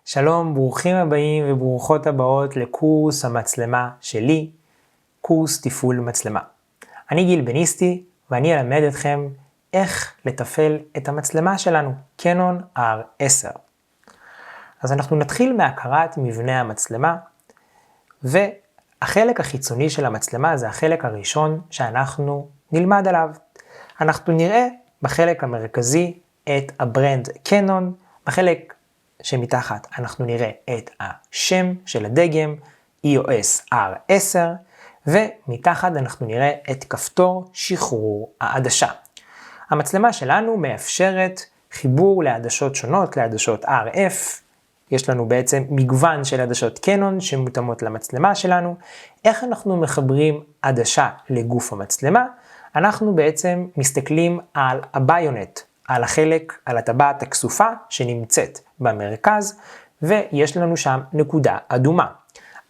שלום, ברוכים הבאים וברוכות הבאות לקורס המצלמה שלי, קורס תפעול מצלמה. אני גיל בניסטי ואני אלמד אתכם איך לתפעל את המצלמה שלנו, קנון R10. אז אנחנו נתחיל מהכרת מבנה המצלמה, והחלק החיצוני של המצלמה זה החלק הראשון שאנחנו נלמד עליו. אנחנו נראה בחלק המרכזי את הברנד קנון, בחלק שמתחת אנחנו נראה את השם של הדגם, EOS R10, ומתחת אנחנו נראה את כפתור שחרור העדשה. המצלמה שלנו מאפשרת חיבור לעדשות שונות, לעדשות RF, יש לנו בעצם מגוון של עדשות קנון שמותאמות למצלמה שלנו. איך אנחנו מחברים עדשה לגוף המצלמה? אנחנו בעצם מסתכלים על הביונט, על הטבעת הכסופה שנמצאת במרכז, ויש לנו שם נקודה אדומה.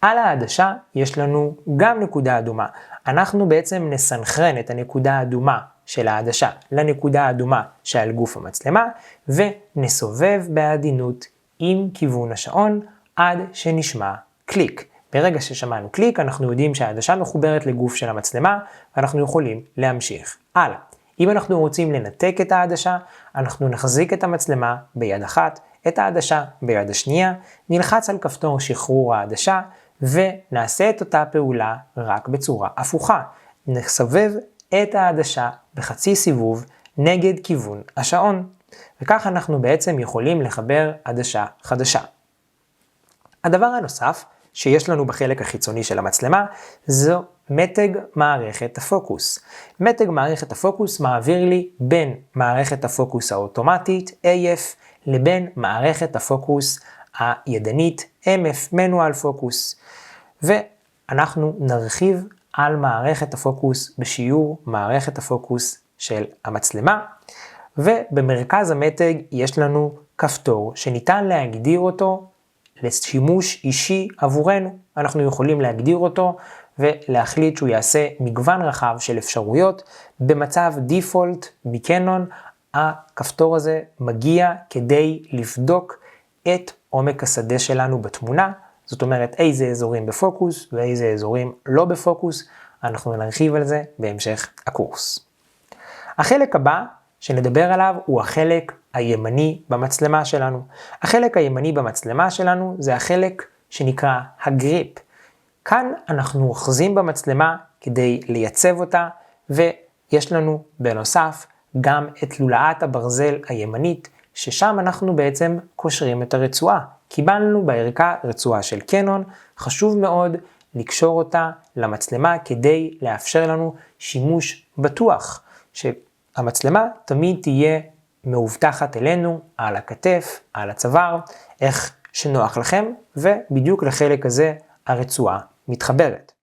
על העדשה יש לנו גם נקודה אדומה. אנחנו בעצם נסנכרן את הנקודה האדומה של העדשה לנקודה האדומה שעל גוף המצלמה, ונסובב בעדינות עם כיוון השעון עד שנשמע קליק. ברגע ששמענו קליק אנחנו יודעים שהעדשה מחוברת לגוף של המצלמה, ואנחנו יכולים להמשיך הלאה. אם אנחנו רוצים לנתק את העדשה, אנחנו נחזיק את המצלמה ביד אחת, את העדשה ביד השנייה, נלחץ על כפתור שחרור העדשה, ונעשה את אותה פעולה רק בצורה הפוכה. נסובב את העדשה בחצי סיבוב נגד כיוון השעון. וכך אנחנו בעצם יכולים לחבר עדשה חדשה. הדבר הנוסף שיש לנו בחלק החיצוני של המצלמה, זו מתג מערכת הפוקוס. מתג מערכת הפוקוס מעביר לי בין מערכת הפוקוס האוטומטית AF לבין מערכת הפוקוס הידנית MF Manual Focus. ואנחנו נרחיב על מערכת הפוקוס בשיעור מערכת הפוקוס של המצלמה. ובמרכז המתג יש לנו כפתור שניתן להגדיר אותו לשימוש אישי עבורנו. אנחנו יכולים להגדיר אותו ולהחליט שהוא יעשה מגוון רחב של אפשרויות. במצב דיפולט מקנון, הכפתור הזה מגיע כדי לבדוק את עומק השדה שלנו בתמונה. זאת אומרת איזה אזורים בפוקוס ואיזה אזורים לא בפוקוס. אנחנו נרחיב על זה בהמשך הקורס. החלק הבא שנדבר עליו הוא החלק הימני במצלמה שלנו. החלק הימני במצלמה שלנו זה החלק שנקרא הגריפ. כאן אנחנו אוחזים במצלמה כדי לייצב אותה, ויש לנו בנוסף גם את לולאת הברזל הימנית, ששם אנחנו בעצם קושרים את הרצועה. קיבלנו בערכה רצועה של קנון, חשוב מאוד לקשור אותה למצלמה כדי לאפשר לנו שימוש בטוח, שהמצלמה תמיד תהיה מאובטחת אלינו, על הכתף, על הצוואר, איך שנוח לכם, ובדיוק לחלק הזה הרצועה מתחברת.